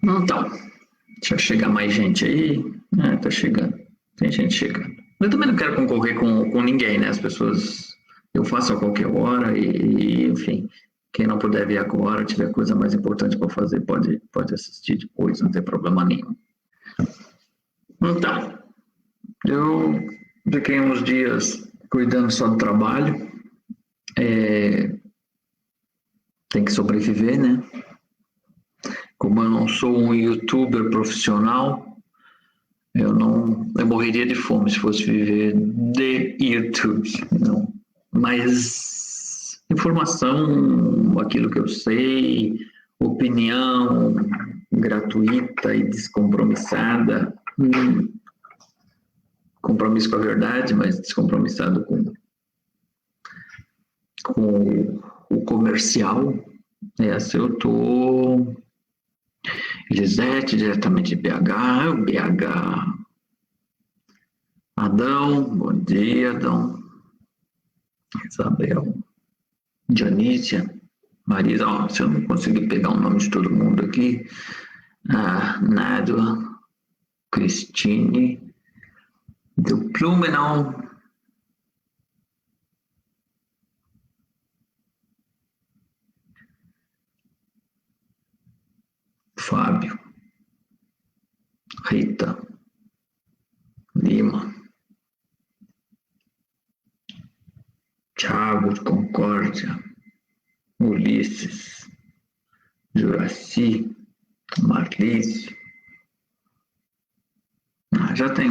Então, deixa eu chegar mais gente aí. Tá chegando. Tem gente chegando. Eu também não quero concorrer com ninguém, né? As pessoas... Eu faço a qualquer hora e, enfim, quem não puder ver agora, tiver coisa mais importante para fazer, pode assistir depois, não tem problema nenhum. Então, eu fiquei uns dias cuidando só do trabalho. Tem que sobreviver, né? Como eu não sou um youtuber profissional, eu morreria de fome se fosse viver de YouTube, não. Mas informação, aquilo que eu sei, opinião gratuita e descompromissada, compromisso com a verdade, mas descompromissado com o comercial. Essa eu tô... Elisete, diretamente de BH. Adão, bom dia, Adão. Isabel, Dionísia, Marisa, se eu não conseguir pegar o nome de todo mundo aqui, Nádua, Cristine, do Plumenau, Fábio, Rita, Lima, Thiago de Concórdia, Ulisses, Juraci, Marlise. Já tem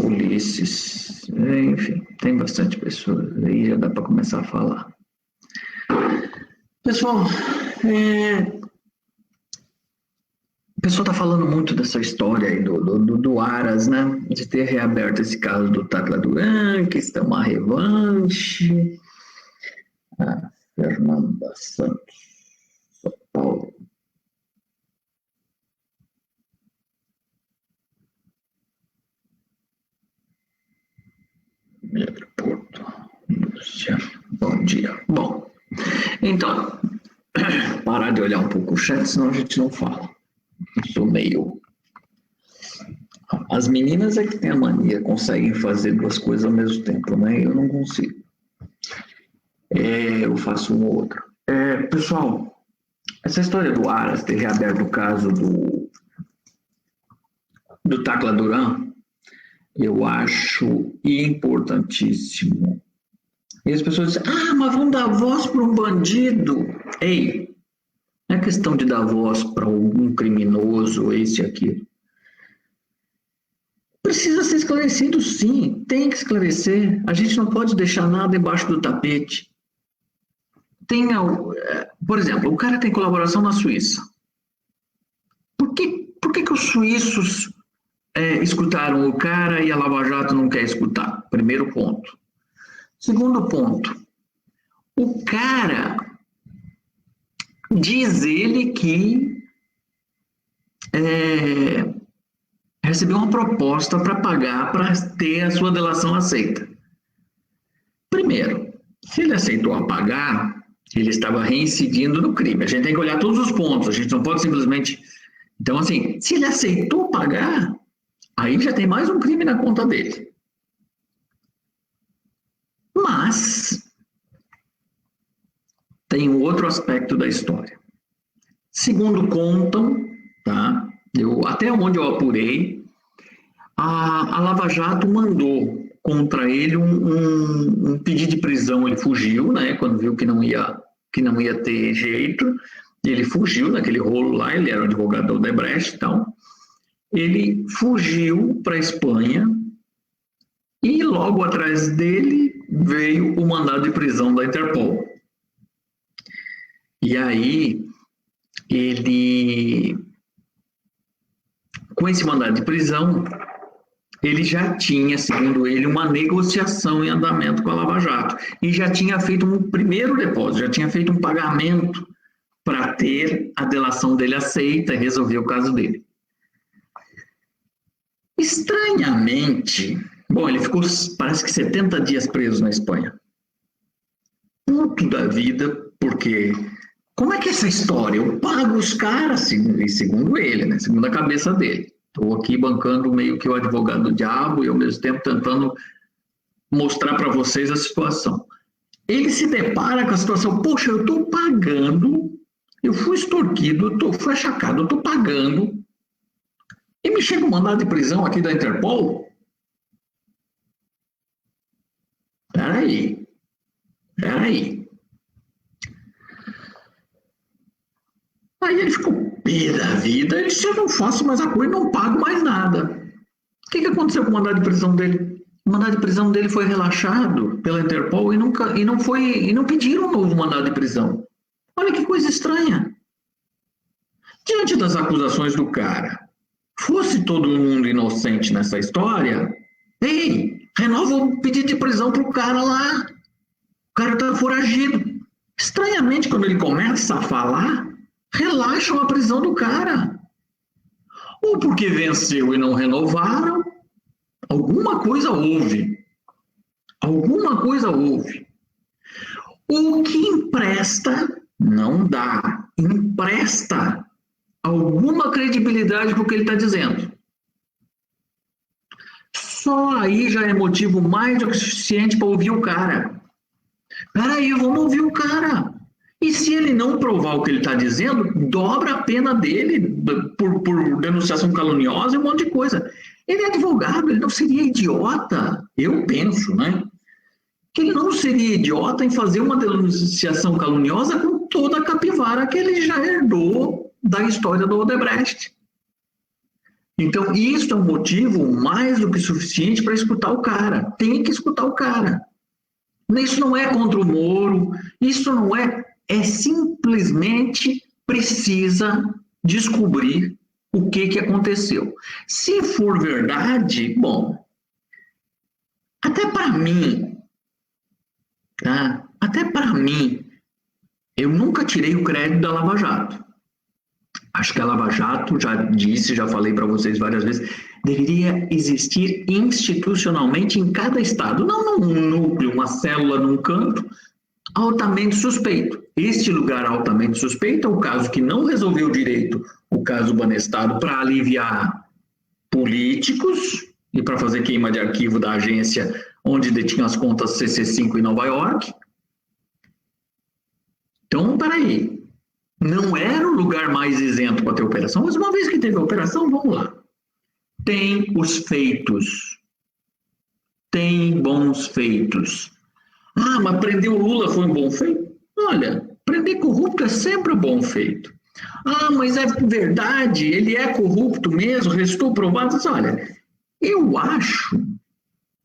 Ulisses, enfim, tem bastante pessoas, aí já dá para começar a falar. Pessoal, o pessoal está falando muito dessa história aí do Aras, né? De ter reaberto esse caso do Tacla Duran, que está uma revanche. Fernanda Santos, São Paulo. Pedro Porto, Lúcia, bom dia. Bom, então, parar de olhar um pouco o chat, senão a gente não fala. Sou meio... As meninas é que têm a mania, conseguem fazer duas coisas ao mesmo tempo, né? Eu não consigo. Eu faço um ou outro. Pessoal, essa história do Aras ter reaberto o caso do Tacla Duran, eu acho importantíssimo. E as pessoas dizem, mas vamos dar voz para um bandido. Ei, não é questão de dar voz para algum criminoso, esse e aquilo. Precisa ser esclarecido, sim. Tem que esclarecer. A gente não pode deixar nada embaixo do tapete. Por exemplo, o cara tem colaboração na Suíça. Por que os suíços escutaram o cara e a Lava Jato não quer escutar? Primeiro ponto. Segundo ponto, o cara diz ele que recebeu uma proposta para pagar para ter a sua delação aceita. Primeiro, se ele aceitou a pagar, ele estava reincidindo no crime. A gente tem que olhar todos os pontos, a gente não pode simplesmente... Então, assim, se ele aceitou pagar, aí já tem mais um crime na conta dele. Mas tem um outro aspecto da história. Segundo contam, tá? Até onde eu apurei, a Lava Jato mandou contra ele um pedido de prisão. Ele fugiu, né? Quando viu que não ia ter jeito, ele fugiu naquele rolo lá. Ele era o advogado da Odebrecht, então ele fugiu para a Espanha e logo atrás dele veio o mandado de prisão da Interpol. E aí ele, com esse mandado de prisão, ele já tinha, segundo ele, uma negociação em andamento com a Lava Jato e já tinha feito um primeiro depósito, já tinha feito um pagamento para ter a delação dele aceita e resolver o caso dele. Estranhamente, bom, ele ficou, parece que 70 dias preso na Espanha. Puto da vida, porque como é que é essa história? Eu pago os caras, segundo ele, né? Segundo a cabeça dele. Estou aqui bancando meio que o advogado do diabo e ao mesmo tempo tentando mostrar para vocês a situação. Ele se depara com a situação, poxa, eu estou pagando, eu fui extorquido, fui achacado, eu estou pagando, e me chega um mandado de prisão aqui da Interpol? Peraí. Aí ele ficou pé da vida, ele disse, eu não faço mais a coisa, não pago mais nada. O que aconteceu com o mandado de prisão dele? O mandado de prisão dele foi relaxado pela Interpol e não pediram um novo mandado de prisão. Olha que coisa estranha. Diante das acusações do cara, fosse todo mundo inocente nessa história, ei, renova o pedido de prisão pro cara lá. O cara tá foragido. Estranhamente, quando ele começa a falar, relaxam a prisão do cara. Ou porque venceu e não renovaram, alguma coisa houve. Alguma coisa houve. O que empresta, não dá. Empresta alguma credibilidade para o que ele está dizendo. Só aí já é motivo mais do que suficiente para ouvir o cara. Peraí, vamos ouvir o cara. E se ele não provar o que ele está dizendo, dobra a pena dele por denunciação caluniosa e um monte de coisa. Ele é advogado, ele não seria idiota, eu penso, né? Que ele não seria idiota em fazer uma denunciação caluniosa com toda a capivara que ele já herdou da história do Odebrecht. Então, isso é um motivo mais do que suficiente para escutar o cara. Tem que escutar o cara. Isso não é contra o Moro, isso não é simplesmente precisa descobrir o que aconteceu. Se for verdade, bom, até para mim, tá? Até para mim, eu nunca tirei o crédito da Lava Jato. Acho que a Lava Jato, já falei para vocês várias vezes, deveria existir institucionalmente em cada estado, não num núcleo, uma célula num canto, altamente suspeito. Este lugar altamente suspeito é o caso que não resolveu direito o caso Banestado para aliviar políticos e para fazer queima de arquivo da agência onde detinha as contas CC5 em Nova York. Então, peraí. Não era o lugar mais isento para ter operação, mas uma vez que teve a operação, vamos lá. Tem os feitos. Tem bons feitos. Ah, mas prender o Lula foi um bom feito? Olha, prender corrupto é sempre um bom feito. Ah, mas é verdade, ele é corrupto mesmo, restou provado. Mas, olha, eu acho,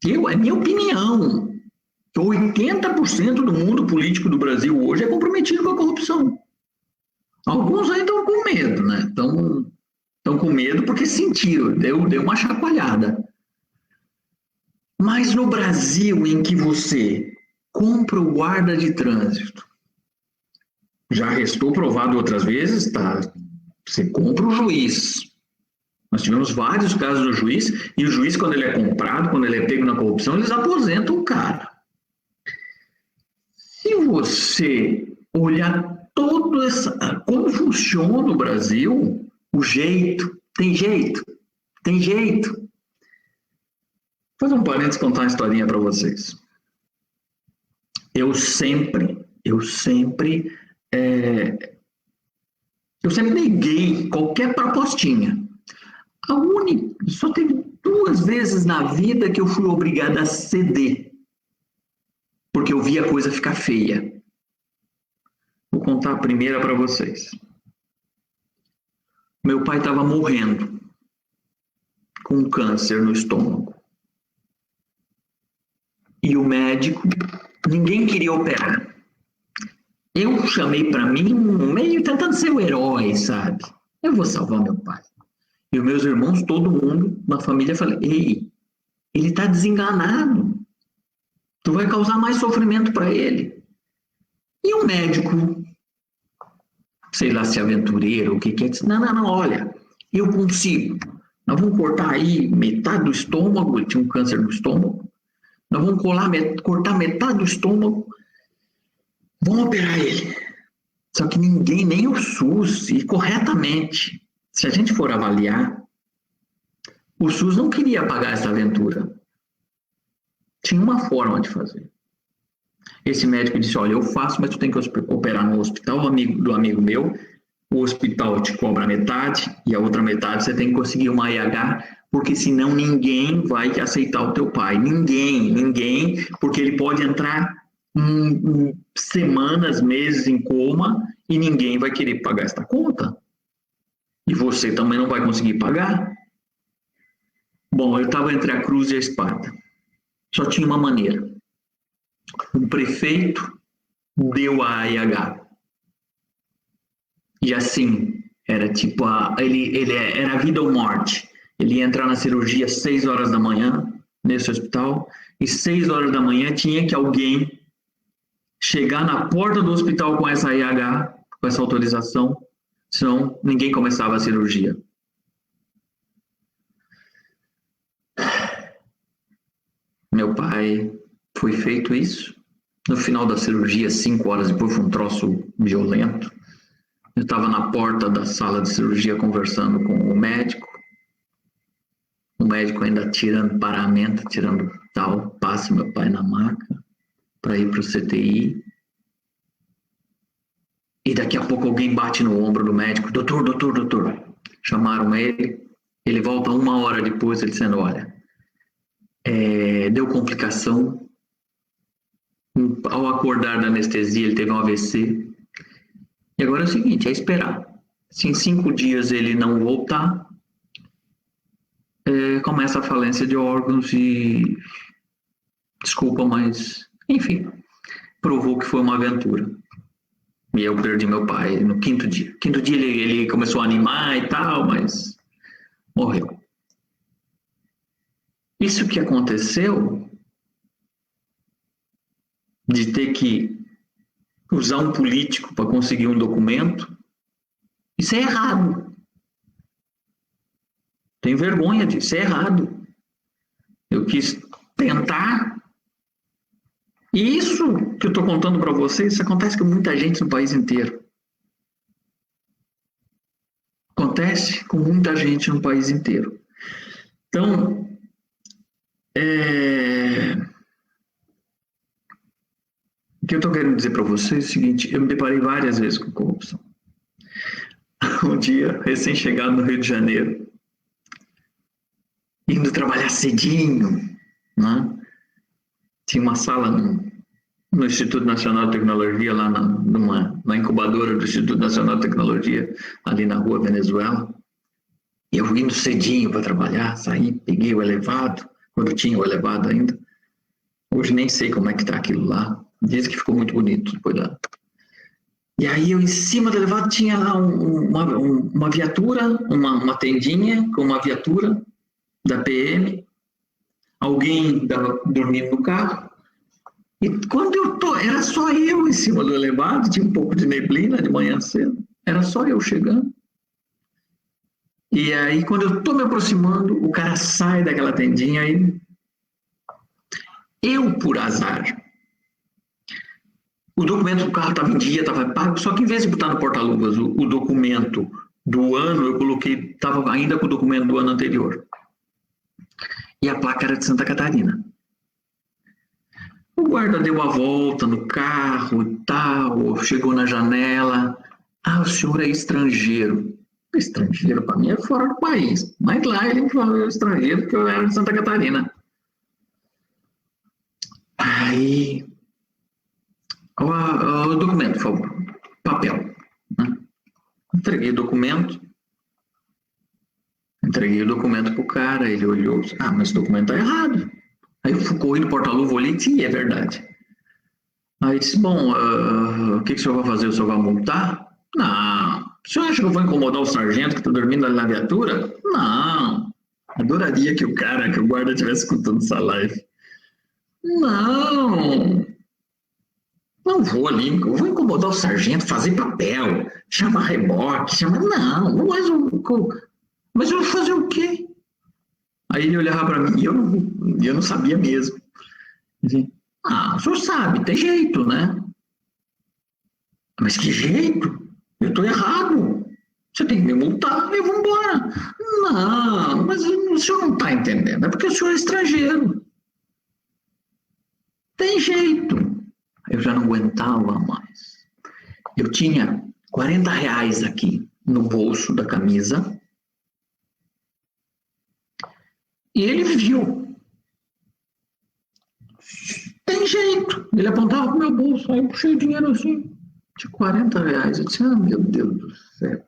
é minha opinião, que 80% do mundo político do Brasil hoje é comprometido com a corrupção. Alguns ainda estão com medo, né? Estão com medo porque sentiram, deu uma chacoalhada. Mas no Brasil, em que você compra o guarda de trânsito, já restou provado outras vezes, tá? Você compra o juiz. Nós tivemos vários casos do juiz, e o juiz, quando ele é comprado, quando ele é pego na corrupção, eles aposentam o cara. Se você olhar como funciona no Brasil, tem jeito. Vou fazer um parênteses e contar uma historinha para vocês. Eu sempre neguei qualquer propostinha. Só teve 2 vezes na vida que eu fui obrigado a ceder, porque eu vi a coisa ficar feia. Vou contar a primeira para vocês. Meu pai estava morrendo com câncer no estômago. E o médico, ninguém queria operar. Eu chamei para mim, meio tentando ser o herói, sabe? Eu vou salvar meu pai. E os meus irmãos, todo mundo na família, falei, ei, ele está desenganado. Tu vai causar mais sofrimento para ele. E o médico, sei lá se aventureiro, o que é, disse, não, olha, eu consigo. Nós vamos cortar aí metade do estômago, ele tinha um câncer no estômago, nós vamos cortar metade do estômago, vamos operar ele. Só que ninguém, nem o SUS, e corretamente, se a gente for avaliar, o SUS não queria pagar essa aventura. Tinha uma forma de fazer. Esse médico disse, olha, eu faço, mas tu tem que operar no hospital do amigo meu, o hospital te cobra metade e a outra metade você tem que conseguir uma IH, porque senão ninguém vai aceitar o teu pai. Ninguém, porque ele pode entrar semanas, meses em coma e ninguém vai querer pagar esta conta. E você também não vai conseguir pagar. Bom, eu estava entre a cruz e a espada. Só tinha uma maneira. O prefeito deu a IH. E assim, era tipo, ele era vida ou morte. Ele ia entrar na cirurgia às 6 horas da manhã, nesse hospital, e 6 horas da manhã tinha que alguém chegar na porta do hospital com essa IH, com essa autorização, senão ninguém começava a cirurgia. Meu pai foi feito isso. No final da cirurgia, 5 horas depois, foi um troço violento. Eu estava na porta da sala de cirurgia conversando com o médico ainda tirando paramento, tirando tal, passa meu pai na maca para ir para o CTI. E daqui a pouco alguém bate no ombro do médico, doutor. Chamaram ele volta 1 hora depois, ele dizendo, olha, deu complicação, ao acordar da anestesia ele teve um AVC, e agora é o seguinte, é esperar. Se em 5 dias ele não voltar, começa a falência de órgãos e, desculpa, mas, enfim, provou que foi uma aventura. E eu perdi meu pai no 5º dia. 5º dia ele começou a animar e tal, mas morreu. Isso que aconteceu, de ter que usar um político para conseguir um documento, isso é errado. Tenho vergonha disso, é errado. Eu quis tentar. E isso que eu estou contando para vocês, isso acontece com muita gente no país inteiro. Acontece com muita gente no país inteiro. Então, o que eu estou querendo dizer para vocês é o seguinte, eu me deparei várias vezes com corrupção. Um dia, recém-chegado no Rio de Janeiro, indo trabalhar cedinho, né? Tinha uma sala no Instituto Nacional de Tecnologia, lá na incubadora do Instituto Nacional de Tecnologia, ali na rua Venezuela. E eu indo cedinho para trabalhar, saí, peguei o elevado, quando tinha o elevado ainda. Hoje nem sei como é que está aquilo lá. Diz que ficou muito bonito depois da... E aí eu em cima do elevado tinha lá uma viatura, uma tendinha com uma viatura da PM, alguém dormindo no carro, e quando era só eu em cima do elevado, tinha um pouco de neblina de manhã cedo, era só eu chegando. E aí quando eu estou me aproximando, o cara sai daquela tendinha e eu, por azar, o documento do carro estava em dia, estava pago, só que em vez de botar no porta-luvas o documento do ano, eu coloquei, estava ainda com o documento do ano anterior. E a placa era de Santa Catarina. O guarda deu a volta no carro e tal, chegou na janela. Ah, o senhor é estrangeiro. Estrangeiro, para mim, é fora do país. Mas lá ele falou estrangeiro porque eu era de Santa Catarina. Aí... O documento, por favor. Papel. Né? Entreguei o documento pro cara, ele olhou, mas o documento tá errado. Aí eu fui correndo no porta-luva, olhei, sim, é verdade. Aí disse, bom, o que o senhor vai fazer? O senhor vai multar? Não. O senhor acha que eu vou incomodar o sargento que está dormindo ali na viatura? Não. Adoraria que o guarda estivesse escutando essa live. Não vou ali, eu vou incomodar o sargento, fazer papel, chamar reboque, Não, mas eu vou fazer o quê? Aí ele olhava para mim e eu não sabia mesmo. Assim, o senhor sabe, tem jeito, né? Mas que jeito? Eu estou errado. Você tem que me multar e eu vou embora. Não, mas o senhor não está entendendo. É porque o senhor é estrangeiro. Tem jeito. Eu já não aguentava mais. Eu tinha R$ 40 aqui no bolso da camisa. E ele viu. Tem jeito. Ele apontava pro meu bolso. Aí eu puxei o dinheiro assim. Tinha R$ 40. Eu disse, meu Deus do céu.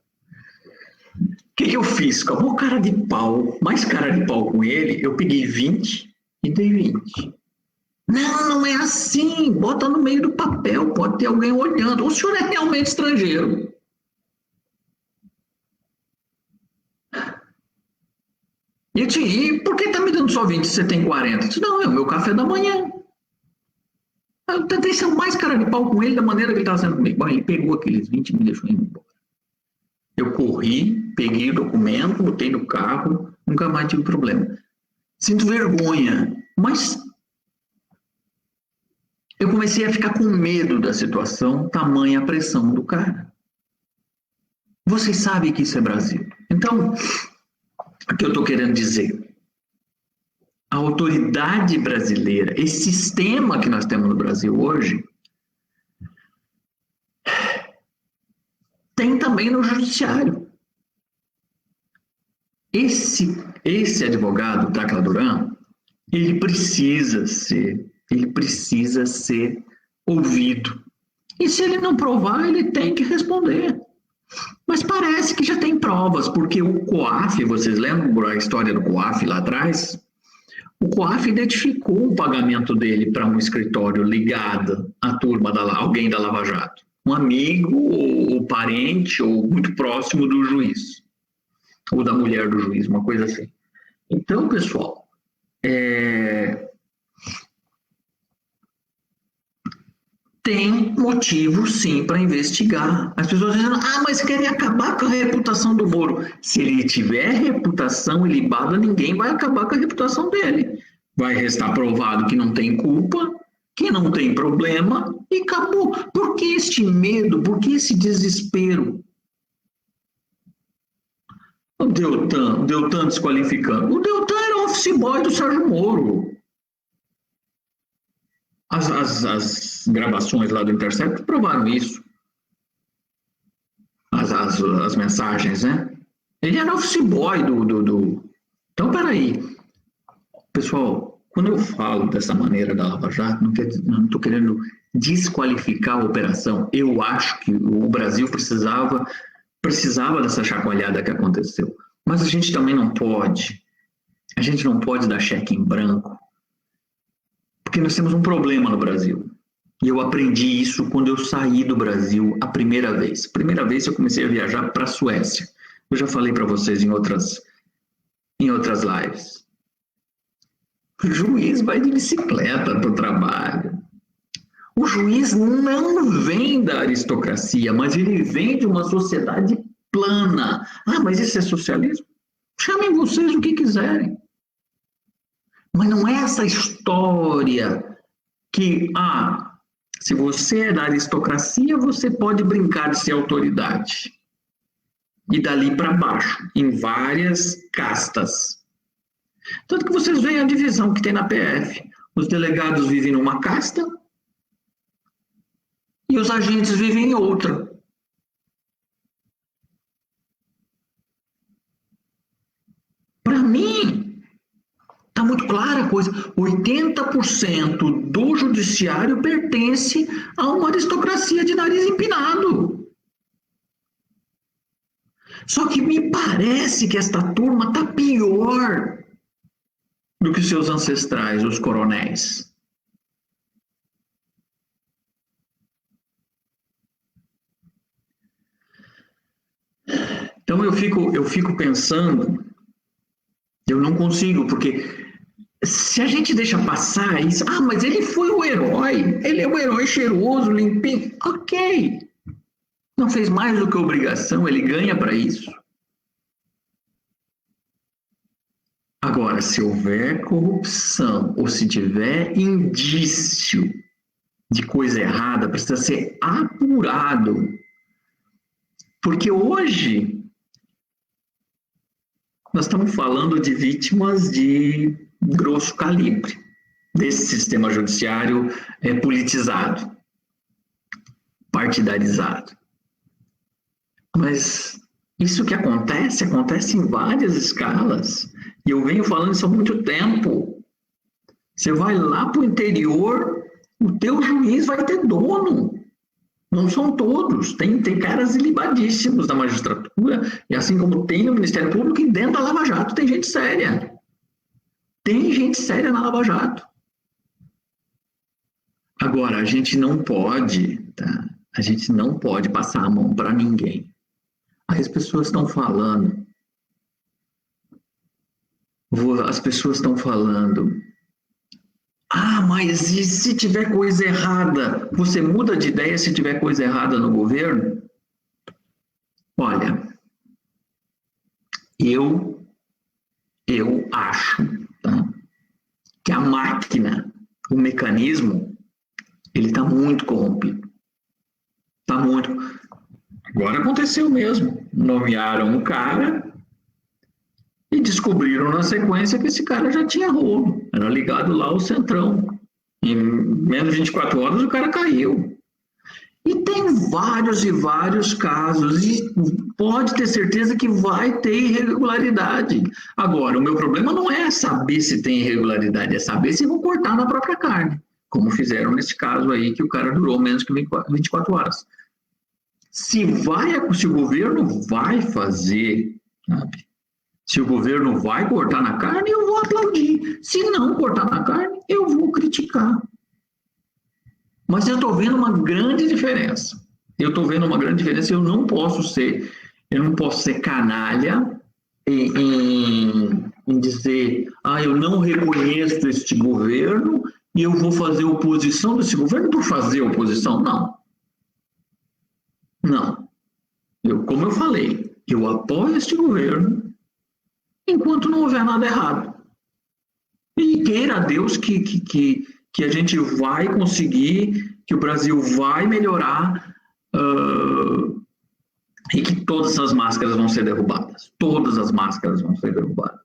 O que eu fiz? Com a maior cara de pau, mais cara de pau com ele, eu peguei 20 e dei 20. Não, não é assim. Bota no meio do papel, pode ter alguém olhando. O senhor é realmente estrangeiro. E eu disse, e por que tá me dando só 20 se você tem 40? Eu disse, não, é o meu café da manhã. Eu tentei ser o mais cara de pau com ele da maneira que ele estava sendo comigo. Bom, ele pegou aqueles 20 e me deixou ir embora. Eu corri, peguei o documento, botei no carro, nunca mais tive problema. Sinto vergonha, mas eu comecei a ficar com medo da situação, tamanha a pressão do cara. Vocês sabem que isso é Brasil. Então, o que eu estou querendo dizer? A autoridade brasileira, esse sistema que nós temos no Brasil hoje, tem também no judiciário. Esse advogado, Tacla Duran, ele precisa ser ouvido. E se ele não provar, ele tem que responder. Mas parece que já tem provas, porque o COAF, vocês lembram a história do COAF lá atrás? O COAF identificou o pagamento dele para um escritório ligado à turma, alguém da Lava Jato. Um amigo, ou parente, ou muito próximo do juiz. Ou da mulher do juiz, uma coisa assim. Então, pessoal, tem motivo, sim, para investigar. As pessoas dizem, mas querem acabar com a reputação do Moro. Se ele tiver reputação ilibada, ninguém vai acabar com a reputação dele. Vai restar provado que não tem culpa, que não tem problema, e acabou. Por que este medo? Por que esse desespero? O Deltan desqualificando. O Deltan era office boy do Sérgio Moro. As gravações lá do Intercept provaram isso. As mensagens, né? Ele era office boy do... Então, peraí. Pessoal, quando eu falo dessa maneira da Lava Jato, não estou querendo desqualificar a operação. Eu acho que o Brasil precisava dessa chacoalhada que aconteceu. Mas a gente também não pode dar cheque em branco, porque nós temos um problema no Brasil. E eu aprendi isso quando eu saí do Brasil a primeira vez. Primeira vez eu comecei a viajar para a Suécia. Eu já falei para vocês em outras lives. O juiz vai de bicicleta para o trabalho. O juiz não vem da aristocracia, mas ele vem de uma sociedade plana. Mas isso é socialismo? Chamem vocês o que quiserem. Mas não é essa história que, se você é da aristocracia, você pode brincar de ser autoridade. E dali para baixo, em várias castas. Tanto que vocês veem a divisão que tem na PF. Os delegados vivem numa casta e os agentes vivem em outra. Para mim, está muito clara a coisa. 80% do judiciário pertence a uma aristocracia de nariz empinado. Só que me parece que esta turma está pior do que seus ancestrais, os coronéis. Então eu fico pensando, eu não consigo, porque se a gente deixa passar isso, mas ele foi o herói, ele é o herói cheiroso, limpinho, ok. Não fez mais do que obrigação, ele ganha para isso. Agora, se houver corrupção ou se tiver indício de coisa errada precisa ser apurado. Porque hoje nós estamos falando de vítimas de grosso calibre, desse sistema judiciário politizado, partidarizado. Mas isso que acontece em várias escalas. E eu venho falando isso há muito tempo. Você vai lá para o interior, o teu juiz vai ter dono. Não são todos. Tem caras ilibadíssimos da magistratura, e assim como tem no Ministério Público, e dentro da Lava Jato tem gente séria. Tem gente séria na Lava Jato. Agora, a gente não pode, tá? A gente não pode passar a mão para ninguém. Aí as pessoas estão falando, mas e se tiver coisa errada? Você muda de ideia se tiver coisa errada no governo? Olha, eu acho, tá, que a máquina, o mecanismo, ele está muito corrompido. Está muito. Agora aconteceu mesmo. Nomearam um cara e descobriram na sequência que esse cara já tinha rolo. Era ligado lá ao Centrão. Em menos de 24 horas o cara caiu. E tem vários e vários casos. E pode ter certeza que vai ter irregularidade. Agora, o meu problema não é saber se tem irregularidade, é saber se vão cortar na própria carne. Como fizeram nesse caso aí, que o cara durou menos que 24 horas. Se o governo vai fazer, sabe? Se o governo vai cortar na carne, eu vou aplaudir. Se não cortar na carne, eu vou criticar. Mas eu estou vendo uma grande diferença. Eu não posso ser canalha em dizer, eu não reconheço este governo e eu vou fazer oposição desse governo por fazer oposição. Não. Como eu falei, eu apoio este governo enquanto não houver nada errado. E queira Deus que a gente vai conseguir, que o Brasil vai melhorar e que todas as máscaras vão ser derrubadas. Todas as máscaras vão ser derrubadas.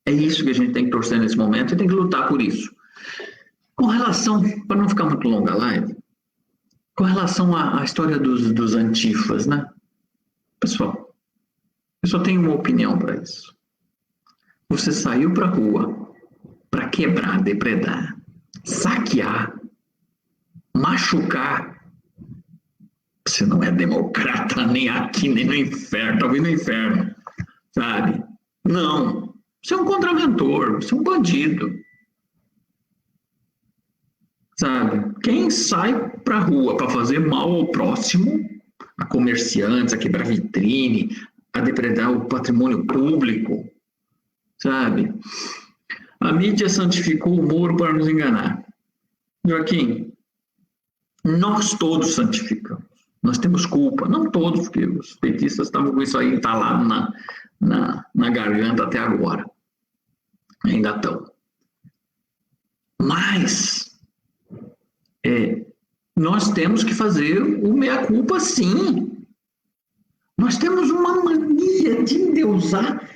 É isso que a gente tem que torcer nesse momento e tem que lutar por isso. Com relação, para não ficar muito longa a live, com relação à história dos antifas, né? Pessoal, eu só tenho uma opinião para isso. Você saiu para a rua para quebrar, depredar, saquear, machucar. Você não é democrata nem aqui, nem no inferno, talvez no inferno, sabe? Não. Você é um contraventor, você é um bandido. Sabe? Quem sai para a rua para fazer mal ao próximo, a comerciantes, a quebrar vitrine, a depredar o patrimônio público, sabe? A mídia santificou o Moro para nos enganar. Joaquim, nós todos santificamos. Nós temos culpa. Não todos, porque os petistas estavam com isso aí entalado na garganta até agora. Ainda estão. Mas nós temos que fazer o meia-culpa, sim. Nós temos uma mania de endeusar.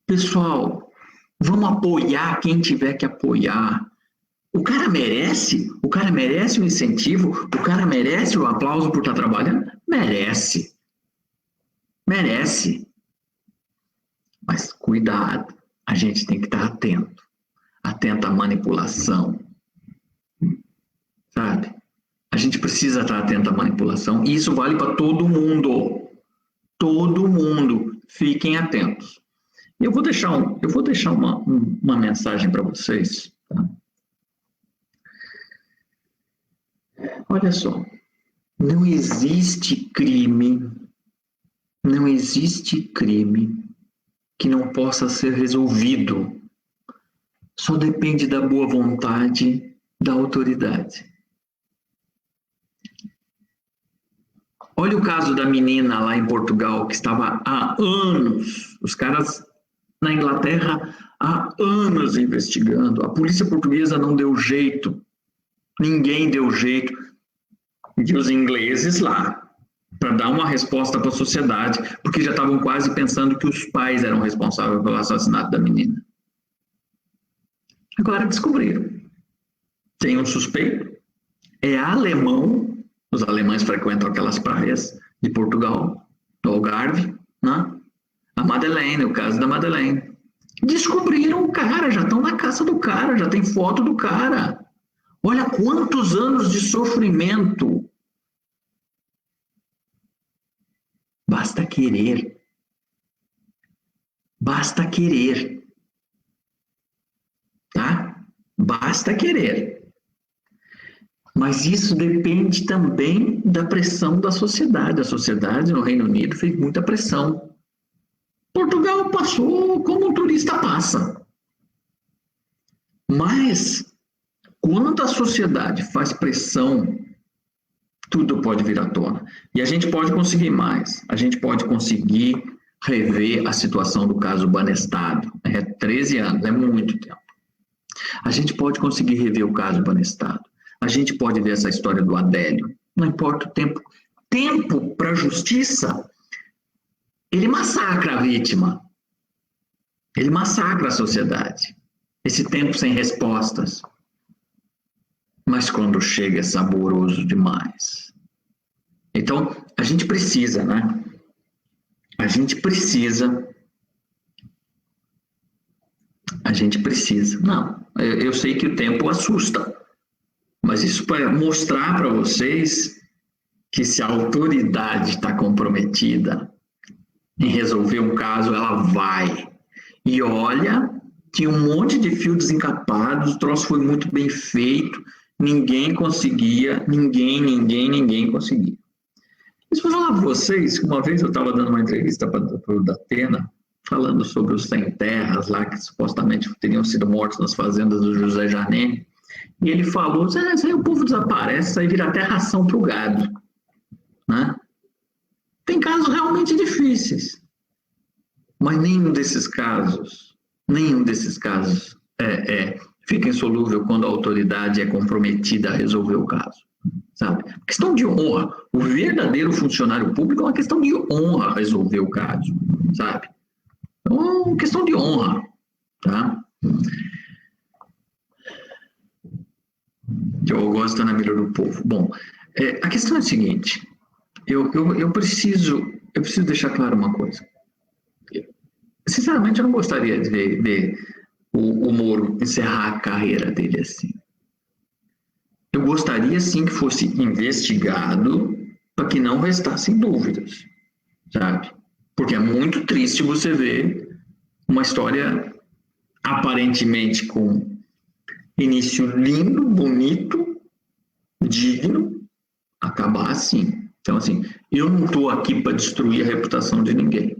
Pessoal, vamos apoiar quem tiver que apoiar. O cara merece o incentivo, o cara merece o aplauso por estar trabalhando? Merece. Mas cuidado, a gente tem que estar atento à manipulação, sabe? A gente precisa estar atento à manipulação, e isso vale para todo mundo. Todo mundo, fiquem atentos. Eu vou deixar uma mensagem para vocês, tá? Olha só, não existe crime que não possa ser resolvido. Só depende da boa vontade da autoridade. Olha o caso da menina lá em Portugal, que estava há anos, os caras na Inglaterra há anos investigando. A polícia portuguesa não deu jeito. Ninguém deu jeito. e os ingleses lá, para dar uma resposta para a sociedade, porque já estavam quase pensando que os pais eram responsáveis pelo assassinato da menina. Agora descobriram. Tem um suspeito, é alemão, os alemães frequentam aquelas praias de Portugal, do Algarve, né? A Madeleine, o caso da Madeleine. Descobriram o cara, já estão na caça do cara, já tem foto do cara. Olha quantos anos de sofrimento. Basta querer. Basta querer. Tá? Basta querer. Mas isso depende também da pressão da sociedade. A sociedade no Reino Unido fez muita pressão. Portugal passou como um turista passa. Mas, quando a sociedade faz pressão, tudo pode vir à tona. E a gente pode conseguir mais. A gente pode conseguir rever a situação do caso Banestado. É 13 anos, é muito tempo. A gente pode conseguir rever o caso Banestado. A gente pode ver essa história do Adélio. Não importa o tempo. Tempo para a justiça, ele massacra a vítima. Ele massacra a sociedade. Esse tempo sem respostas. Mas quando chega é saboroso demais. Então, a gente precisa, né? A gente precisa. Não, eu sei que o tempo assusta. Mas isso para mostrar para vocês que se a autoridade está comprometida em resolver um caso, ela vai. E olha, tinha um monte de fio desencapado, o troço foi muito bem feito, ninguém conseguia, ninguém conseguia. Isso vou falar para vocês, uma vez eu estava dando uma entrevista para o Datena, falando sobre os sem terras lá, que supostamente teriam sido mortos nas fazendas do José Janene, e ele falou, aí o povo desaparece, aí vira até ração para o gado. Né? Tem casos realmente difíceis, mas nenhum desses casos fica insolúvel quando a autoridade é comprometida a resolver o caso. Sabe? Questão de honra. O verdadeiro funcionário público é uma questão de honra resolver o caso. Sabe? É uma questão de honra. Tá? Eu gosto na mira do povo. Bom, a questão é a seguinte. Eu preciso deixar claro uma coisa. Sinceramente, eu não gostaria de ver o Moro encerrar a carreira dele assim. Eu gostaria, sim, que fosse investigado para que não restassem dúvidas, sabe? Porque é muito triste você ver uma história aparentemente com início lindo, bonito, digno, acabar assim. Então, assim, eu não estou aqui para destruir a reputação de ninguém.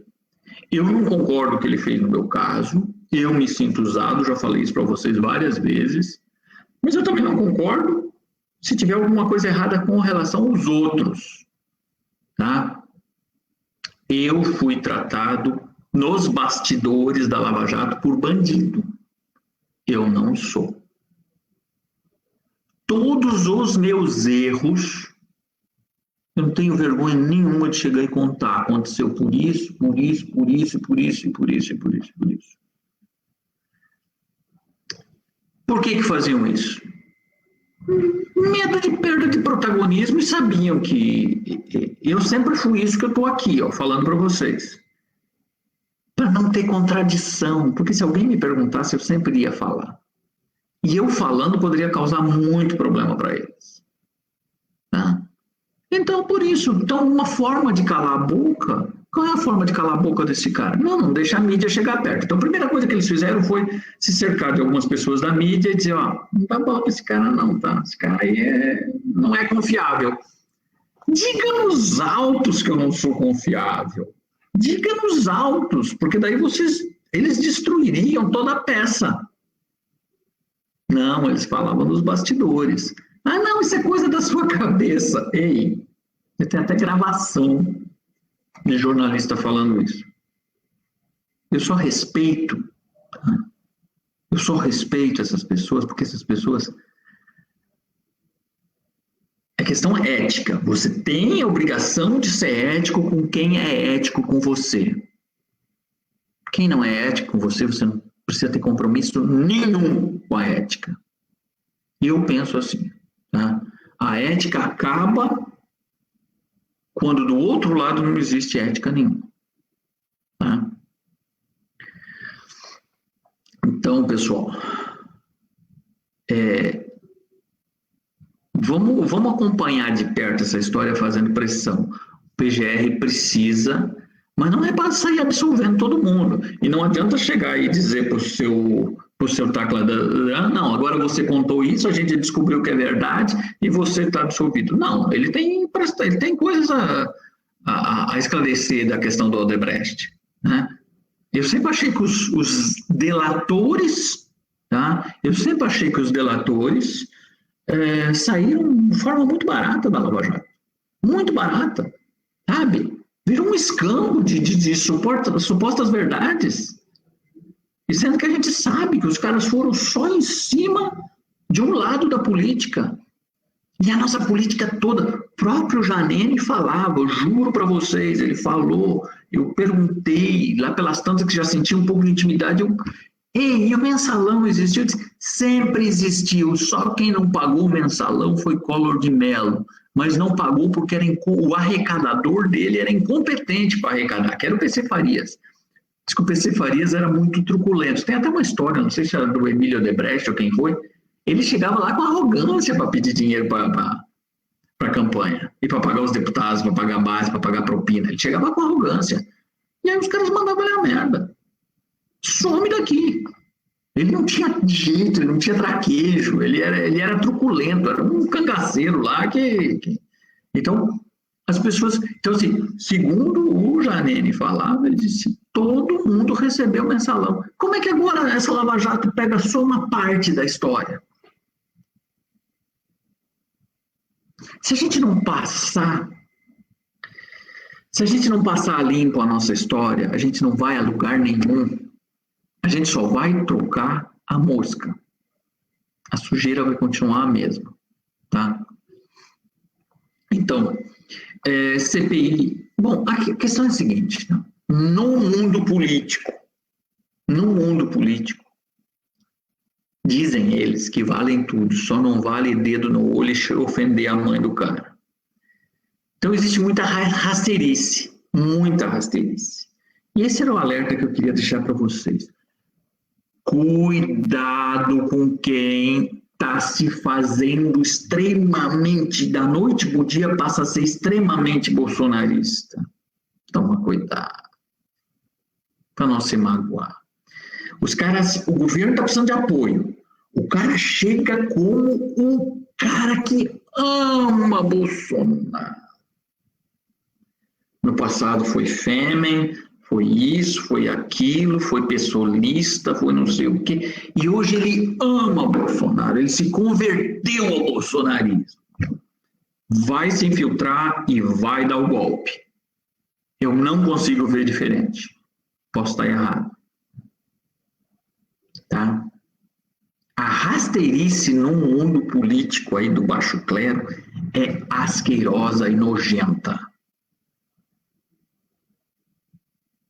Eu não concordo com o que ele fez no meu caso, eu me sinto usado, já falei isso para vocês várias vezes, mas eu também não concordo se tiver alguma coisa errada com relação aos outros, tá? Eu fui tratado nos bastidores da Lava Jato por bandido. Eu não sou. Todos os meus erros, eu não tenho vergonha nenhuma de chegar e contar. Aconteceu por isso. Por que faziam isso? Medo de perda de protagonismo e sabiam que eu sempre fui isso que eu estou aqui, ó, falando para vocês. Para não ter contradição, porque se alguém me perguntasse, eu sempre ia falar. E eu falando poderia causar muito problema para eles. Tá? Então, por isso, uma forma de calar a boca, qual é a forma de calar a boca desse cara? Não deixa a mídia chegar perto. Então, a primeira coisa que eles fizeram foi se cercar de algumas pessoas da mídia e dizer, ó, não dá bola para esse cara não, tá? Esse cara aí não é confiável. Diga nos autos que eu não sou confiável. Diga nos autos, porque daí eles destruiriam toda a peça. Não, eles falavam nos bastidores. Ah, não, isso é coisa da sua cabeça. Ei, tem até gravação de jornalista falando isso. Eu só respeito essas pessoas, porque essas pessoas A questão é ética. Você tem a obrigação de ser ético com quem é ético com você. Quem não é ético com você, você não precisa ter compromisso nenhum com a ética. E eu penso assim, tá? A ética acaba quando do outro lado não existe ética nenhuma. Tá? Então, pessoal, vamos acompanhar de perto essa história fazendo pressão. O PGR precisa, mas não é para sair absolvendo todo mundo. E não adianta chegar e dizer para o seu tacladão, não, agora você contou isso, a gente descobriu que é verdade e você está absolvido. Não, ele tem coisas a esclarecer da questão do Odebrecht. Né? Eu sempre achei que os delatores, tá? Eu sempre achei que os delatores saíram de forma muito barata da Lava Jato. Muito barata, sabe? Virou um escândalo de supostas verdades. E sendo que a gente sabe que os caras foram só em cima de um lado da política. E a nossa política toda, o próprio Janene falava, eu juro para vocês, ele falou, eu perguntei, lá pelas tantas que já senti um pouco de intimidade, e o mensalão existiu? Eu disse, sempre existiu, só quem não pagou o mensalão foi Collor de Mello, mas não pagou porque o arrecadador dele era incompetente para arrecadar, que era o PC Farias. Diz que o PC Farias era muito truculento. Tem até uma história, não sei se era do Emílio Odebrecht ou quem foi, ele chegava lá com arrogância para pedir dinheiro para a campanha, e para pagar os deputados, para pagar base, para pagar propina. Ele chegava com arrogância. E aí os caras mandavam ele a merda. Some daqui. Ele não tinha jeito, ele não tinha traquejo, ele era truculento, era um cangaceiro lá que... Então, as pessoas... Então, assim, segundo o Janene falava, ele disse, todo mundo recebeu mensalão. Como é que agora essa Lava Jato pega só uma parte da história? Se a gente não passar limpo a nossa história, a gente não vai a lugar nenhum. A gente só vai trocar a mosca. A sujeira vai continuar a mesma, tá? Então, CPI... Bom, a questão é a seguinte, né? No mundo político, dizem eles que valem tudo, só não vale dedo no olho e ofender a mãe do cara. Então, existe muita rasteirice, muita rasteirice. E esse era o alerta que eu queria deixar para vocês. Cuidado com quem está se fazendo extremamente, da noite para o dia, passa a ser extremamente bolsonarista. Toma cuidado, para não se magoar. O governo está precisando de apoio. O cara chega como um cara que ama Bolsonaro. No passado foi Fêmen, foi isso, foi aquilo, foi pessoalista, foi não sei o quê. E hoje ele ama Bolsonaro, ele se converteu ao bolsonarismo. Vai se infiltrar e vai dar o golpe. Eu não consigo ver diferente. Posso estar errado. Tá? A rasteirice no mundo político aí do baixo clero é asquerosa e nojenta.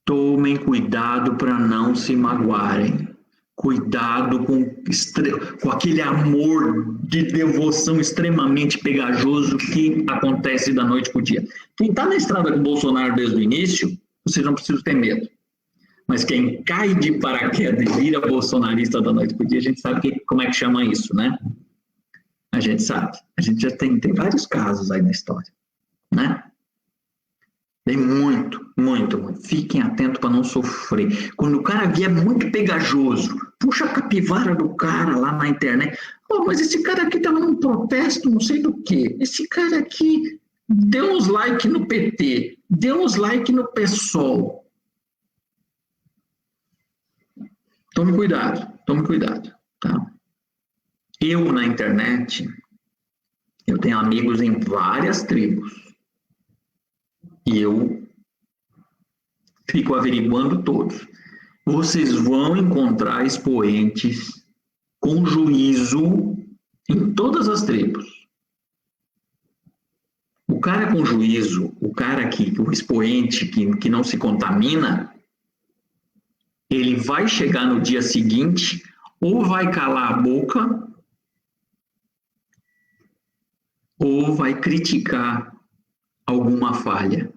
Tomem cuidado para não se magoarem. Cuidado com aquele amor de devoção extremamente pegajoso que acontece da noite para o dia. Quem está na estrada com o Bolsonaro desde o início, vocês não precisam ter medo. Mas quem cai de paraquedas e vira bolsonarista da noite para o dia, a gente sabe como é que chama isso, né? A gente sabe. A gente já tem vários casos aí na história, né? Tem muito. Fiquem atentos para não sofrer. Quando o cara vier muito pegajoso, puxa a capivara do cara lá na internet. Oh, mas esse cara aqui estava num protesto, não sei do que. Esse cara aqui deu uns like no PT, deu uns like no PSOL. Tome cuidado, tá? Eu, na internet, eu tenho amigos em várias tribos. E eu fico averiguando todos. Vocês vão encontrar expoentes com juízo em todas as tribos. cara com juízo, o cara o expoente que não se contamina, ele vai chegar no dia seguinte ou vai calar a boca ou vai criticar alguma falha.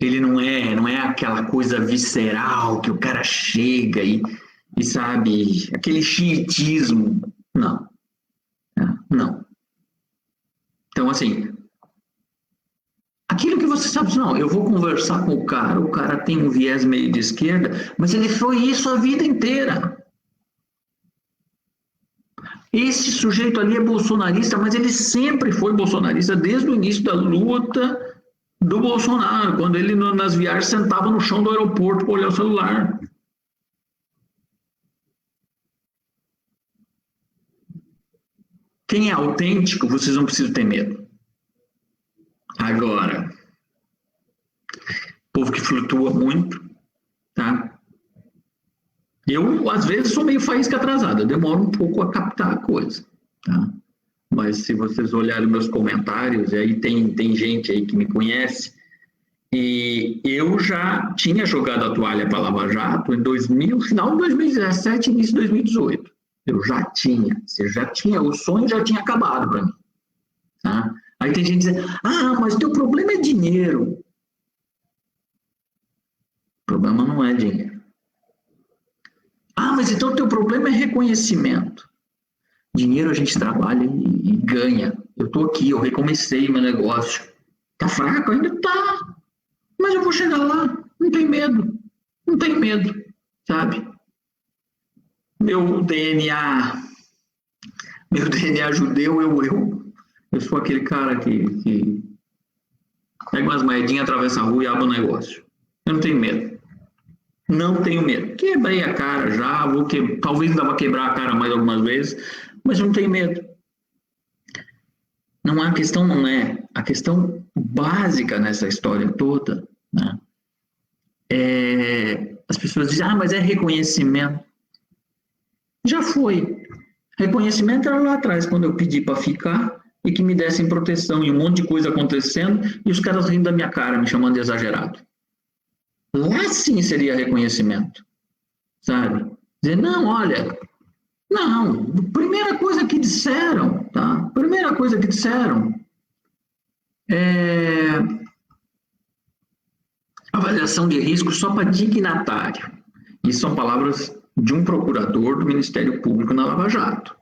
Ele não é aquela coisa visceral que o cara chega e sabe, aquele chiitismo. Não. Não. Então, assim, aquilo que você sabe, não, eu vou conversar com o cara tem um viés meio de esquerda, mas ele foi isso a vida inteira. Esse sujeito ali é bolsonarista, mas ele sempre foi bolsonarista desde o início da luta do Bolsonaro, quando ele nas viagens sentava no chão do aeroporto para olhar o celular. Quem é autêntico, vocês não precisam ter medo. Agora, povo que flutua muito, tá? Eu, às vezes, sou meio faísca atrasada, eu demoro um pouco a captar a coisa, tá? Mas se vocês olharem meus comentários, e aí tem gente aí que me conhece, e eu já tinha jogado a toalha para a Lava Jato final de 2017, início de 2018. Eu já tinha, o sonho já tinha acabado para mim, tá? Aí tem gente dizendo, mas teu problema é dinheiro. O problema não é dinheiro. Mas então o teu problema é reconhecimento. Dinheiro a gente trabalha e ganha. Eu estou aqui, eu recomecei meu negócio. Tá fraco? Ainda tá. Mas eu vou chegar lá. Não tem medo. Não tem medo, sabe? Meu DNA judeu, eu sou aquele cara que pega umas moedinhas, atravessa a rua e abre um negócio. Eu não tenho medo. Não tenho medo. Quebrei a cara já, talvez ainda vá quebrar a cara mais algumas vezes, mas eu não tenho medo. A questão não é. A questão básica nessa história toda, né? As pessoas dizem, mas é reconhecimento. Já foi. Reconhecimento era lá atrás, quando eu pedi para ficar e que me dessem proteção e um monte de coisa acontecendo e os caras rindo da minha cara, me chamando de exagerado. Lá sim seria reconhecimento, sabe? Dizer, primeira coisa que disseram, tá? Primeira coisa que disseram é avaliação de risco só para dignatário. Isso são palavras de um procurador do Ministério Público na Lava Jato.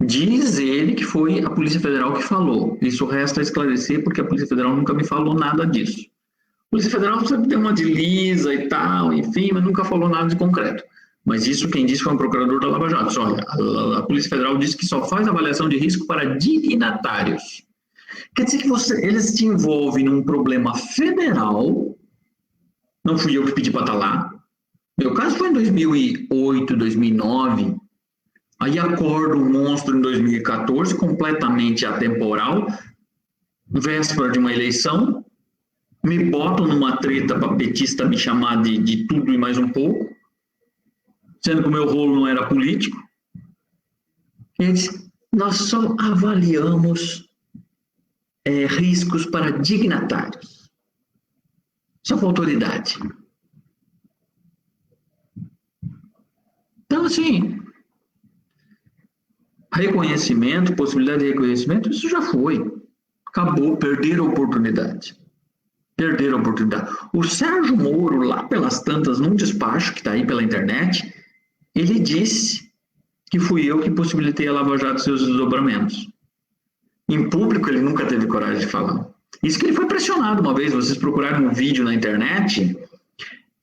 Diz ele que foi a Polícia Federal que falou. Isso resta esclarecer, porque a Polícia Federal nunca me falou nada disso. A Polícia Federal sempre deu uma de lisa e tal, enfim, mas nunca falou nada de concreto. Mas isso quem disse foi um procurador da Lava Jato. Olha, a Polícia Federal disse que só faz avaliação de risco para dignatários. Quer dizer que eles te envolvem num problema federal, não fui eu que pedi para estar lá. Meu caso foi em 2008, 2009, aí acorda um monstro em 2014, completamente atemporal, véspera de uma eleição, me botam numa treta para petista me chamar de tudo e mais um pouco, sendo que o meu rolo não era político. Eles, nós só avaliamos riscos para dignatários. Só para autoridade. Então, assim, reconhecimento, possibilidade de reconhecimento, isso já foi. Acabou, perderam a oportunidade. Perderam a oportunidade. O Sérgio Moro, lá pelas tantas, num despacho que está aí pela internet, ele disse que fui eu que possibilitei a Lava Jato seus desdobramentos. Em público, ele nunca teve coragem de falar. Isso que ele foi pressionado uma vez, vocês procuraram um vídeo na internet,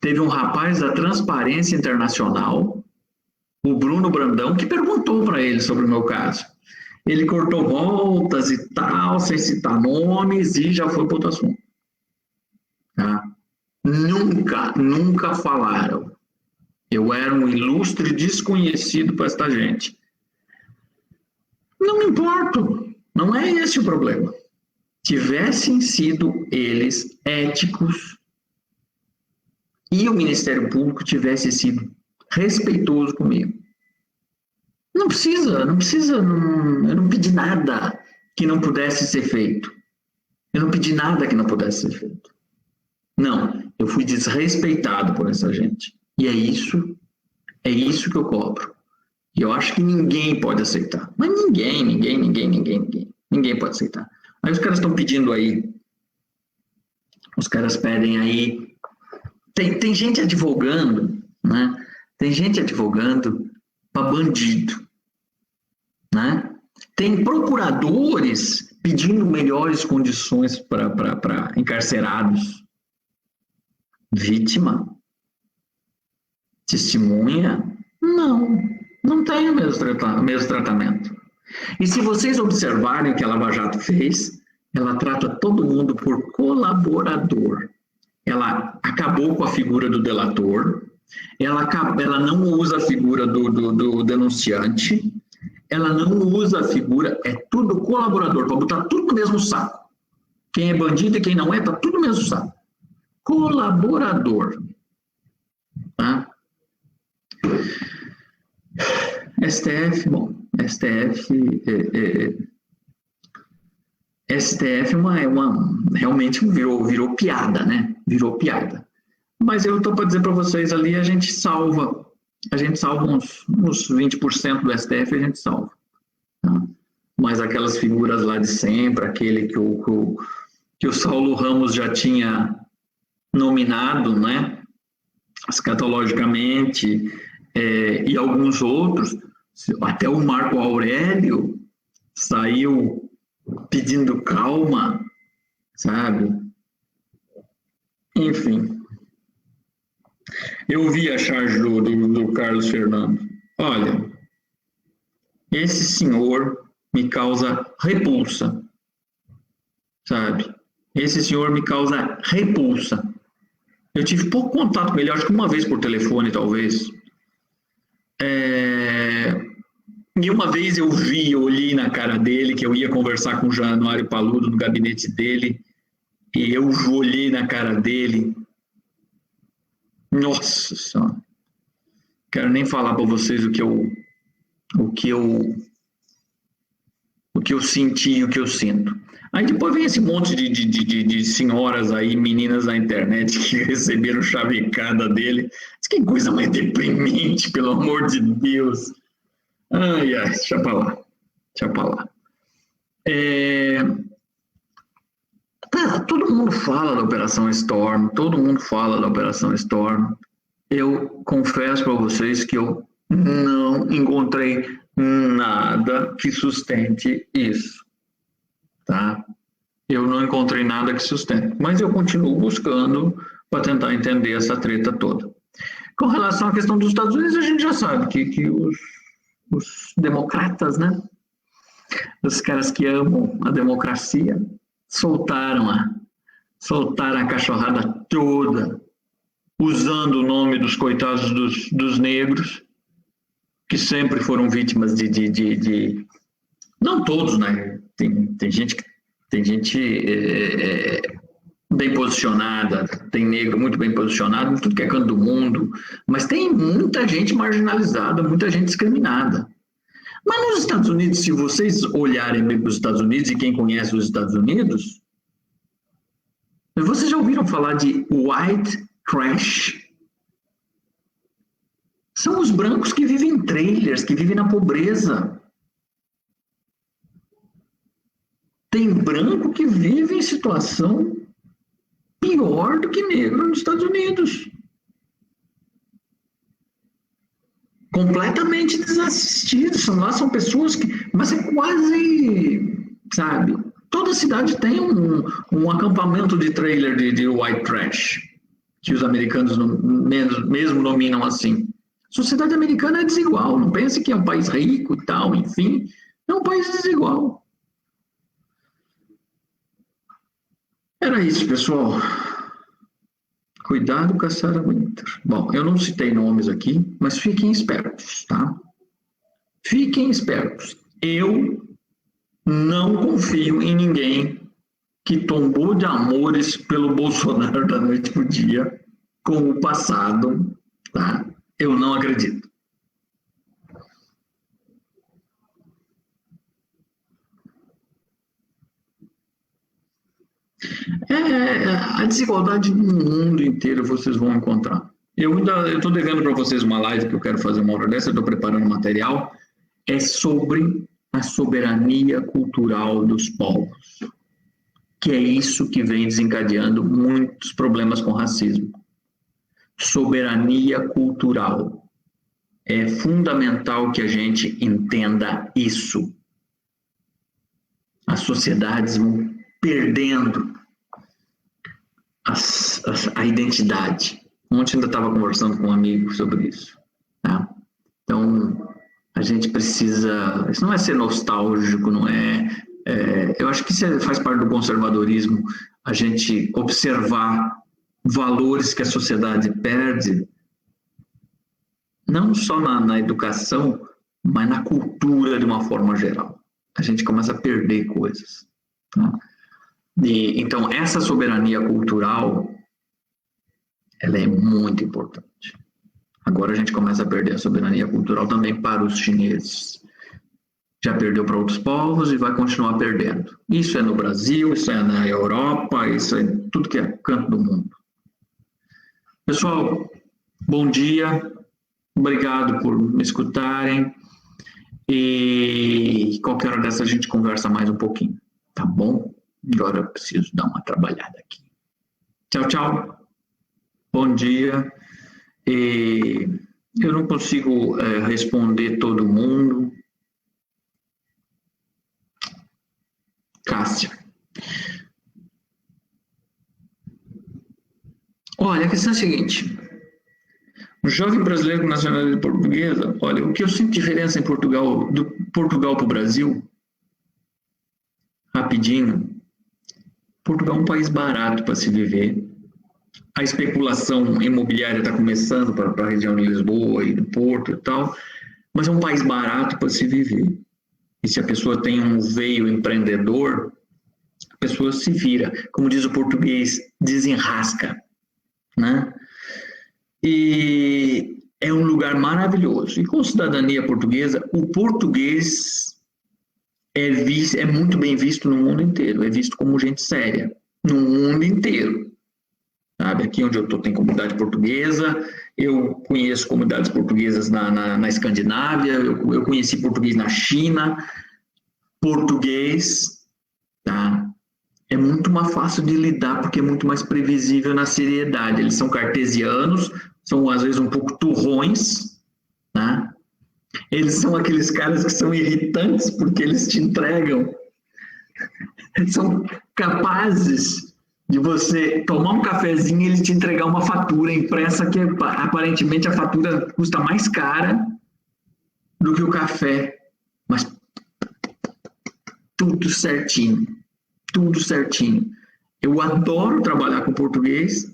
teve um rapaz da Transparência Internacional, o Bruno Brandão, que perguntou para ele sobre o meu caso. Ele cortou voltas e tal, sem citar nomes, e já foi para outro assunto. Tá? Nunca falaram. Eu era um ilustre desconhecido para esta gente. Não me importo. Não é esse o problema. Tivessem sido eles éticos e o Ministério Público tivesse sido respeitoso comigo. Não precisa, eu não pedi nada. que não pudesse ser feito. Eu não pedi nada que não pudesse ser feito. Não, eu fui desrespeitado por essa gente. E é isso que eu cobro. E eu acho que ninguém pode aceitar. Mas ninguém pode aceitar. Aí os caras estão pedindo aí, os caras pedem aí, tem gente advogando, né? Tem gente advogando para bandido, né? Tem procuradores pedindo melhores condições para encarcerados. Vítima? Testemunha? Não tem o mesmo tratamento. E se vocês observarem o que a Lava Jato fez, ela trata todo mundo por colaborador. Ela acabou com a figura do delator, ela não usa a figura do denunciante, ela não usa a figura, é tudo colaborador, para botar tudo no mesmo saco. Quem é bandido e quem não é, está tudo no mesmo saco. Colaborador. Tá? STF, bom, STF realmente virou piada, né? Virou piada. Mas eu estou para dizer para vocês ali, a gente salva uns 20% do STF, a gente salva. Tá? Mas aquelas figuras lá de sempre, aquele que o Saulo Ramos já tinha nominado, né? Escatologicamente, e alguns outros, até o Marco Aurélio saiu pedindo calma, sabe? Enfim. Eu vi a charge do Carlos Fernando. Olha, esse senhor me causa repulsa, sabe? Esse senhor me causa repulsa. Eu tive pouco contato com ele, acho que uma vez por telefone, talvez. E uma vez eu olhei na cara dele, que eu ia conversar com o Januário Paludo no gabinete dele, e eu olhei na cara dele. Nossa Senhora. Quero nem falar para vocês o que eu senti e o que eu sinto. Aí depois vem esse monte de senhoras aí, meninas na internet que receberam chavecada dele. Que coisa mais deprimente, pelo amor de Deus. Ai, deixa pra lá. Todo mundo fala da Operação Storm, Eu confesso para vocês que eu não encontrei nada que sustente isso, tá? Eu não encontrei nada que sustente, mas eu continuo buscando para tentar entender essa treta toda. Com relação à questão dos Estados Unidos, a gente já sabe que os democratas, né? Os caras que amam a democracia, soltaram a cachorrada toda, usando o nome dos coitados dos negros, que sempre foram vítimas de... Não todos, né? Tem gente bem posicionada, tem negro muito bem posicionado, em tudo que é canto do mundo, mas tem muita gente marginalizada, muita gente discriminada. Mas nos Estados Unidos, se vocês olharem bem para os Estados Unidos, e quem conhece os Estados Unidos, vocês já ouviram falar de white trash? São os brancos que vivem em trailers, que vivem na pobreza. Tem branco que vive em situação pior do que negro nos Estados Unidos. Completamente desassistidos. Lá são pessoas que... Mas é quase... Sabe? Toda cidade tem um acampamento de trailer de white trash, que os americanos mesmo nominam assim. A sociedade americana é desigual. Não pense que é um país rico e tal, enfim. É um país desigual. Era isso, pessoal. Cuidado com a Sarah Winter. Bom, eu não citei nomes aqui, mas fiquem espertos, tá? Fiquem espertos. Eu não confio em ninguém que tombou de amores pelo Bolsonaro da noite pro dia com o passado, tá? Eu não acredito. A desigualdade no mundo inteiro vocês vão encontrar. Eu estou devendo para vocês uma live que eu quero fazer uma hora dessa, eu estou preparando material, é sobre a soberania cultural dos povos, que é isso que vem desencadeando muitos problemas com racismo. Soberania cultural. É fundamental que a gente entenda isso. As sociedades vão perdendo a identidade. Ontem ainda estava conversando com um amigo sobre isso. Tá? Então, a gente precisa... Isso não é ser nostálgico, não é... eu acho que isso faz parte do conservadorismo, a gente observar valores que a sociedade perde, não só na educação, mas na cultura de uma forma geral. A gente começa a perder coisas. Tá? Então, essa soberania cultural, ela é muito importante. Agora a gente começa a perder a soberania cultural também para os chineses. Já perdeu para outros povos e vai continuar perdendo. Isso é no Brasil, isso é na Europa, isso é em tudo que é canto do mundo. Pessoal, bom dia. Obrigado por me escutarem. E qualquer hora dessa a gente conversa mais um pouquinho. Tá bom? Agora eu preciso dar uma trabalhada aqui. Tchau, tchau. Bom dia. Eu não consigo responder todo mundo. Cássia. Olha, a questão é a seguinte. O jovem brasileiro com nacionalidade portuguesa, olha, o que eu sinto diferença em Portugal, do Portugal para o Brasil, rapidinho, Portugal é um país barato para se viver. A especulação imobiliária está começando para a região de Lisboa e do Porto e tal, mas é um país barato para se viver. E se a pessoa tem um veio empreendedor, a pessoa se vira. Como diz o português, desenrasca, né? E é um lugar maravilhoso. E com cidadania portuguesa, o português é muito bem visto no mundo inteiro. É visto como gente séria, no mundo inteiro. Sabe? Aqui onde eu estou tem comunidade portuguesa, eu conheço comunidades portuguesas na Escandinávia, eu conheci português na China. Português, tá? É muito mais fácil de lidar, porque é muito mais previsível na seriedade. Eles são cartesianos, são às vezes um pouco turrões, tá? Eles são aqueles caras que são irritantes, porque eles te entregam. Eles são capazes de você tomar um cafezinho e ele te entregar uma fatura impressa que aparentemente a fatura custa mais cara do que o café, mas tudo certinho, tudo certinho. Eu adoro trabalhar com português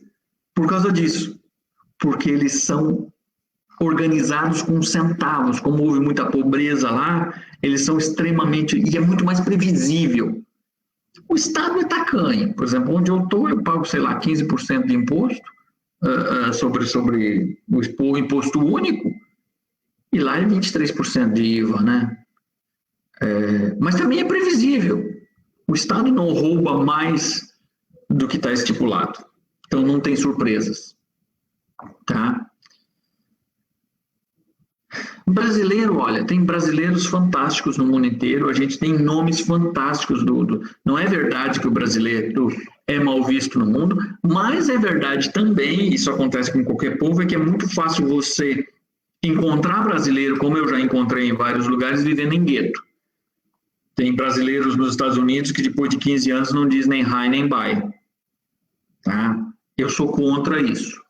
por causa disso, porque eles são organizados com centavos, como houve muita pobreza lá, eles são extremamente, e é muito mais previsível. O Estado é tacanho. Por exemplo, onde eu estou, eu pago, sei lá, 15% de imposto sobre o imposto único, e lá é 23% de IVA, né? Mas também é previsível. O Estado não rouba mais do que está estipulado. Então, não tem surpresas. Tá? Brasileiro, olha, tem brasileiros fantásticos no mundo inteiro, a gente tem nomes fantásticos não é verdade que o brasileiro é mal visto no mundo, mas é verdade também, isso acontece com qualquer povo, é que é muito fácil você encontrar brasileiro, como eu já encontrei em vários lugares, vivendo em gueto. Tem brasileiros nos Estados Unidos que depois de 15 anos não diz nem hi nem bye. Tá? Eu sou contra isso.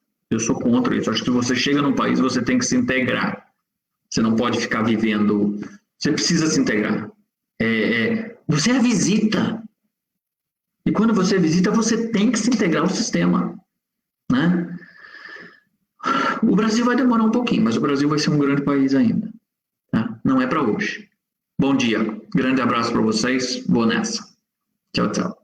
Acho que você chega num país, você tem que se integrar. Você não pode ficar vivendo... Você precisa se integrar. Você é a visita. E quando você é visita, você tem que se integrar ao sistema. Né? O Brasil vai demorar um pouquinho, mas o Brasil vai ser um grande país ainda. Tá? Não é para hoje. Bom dia. Grande abraço para vocês. Vou nessa. Tchau, tchau.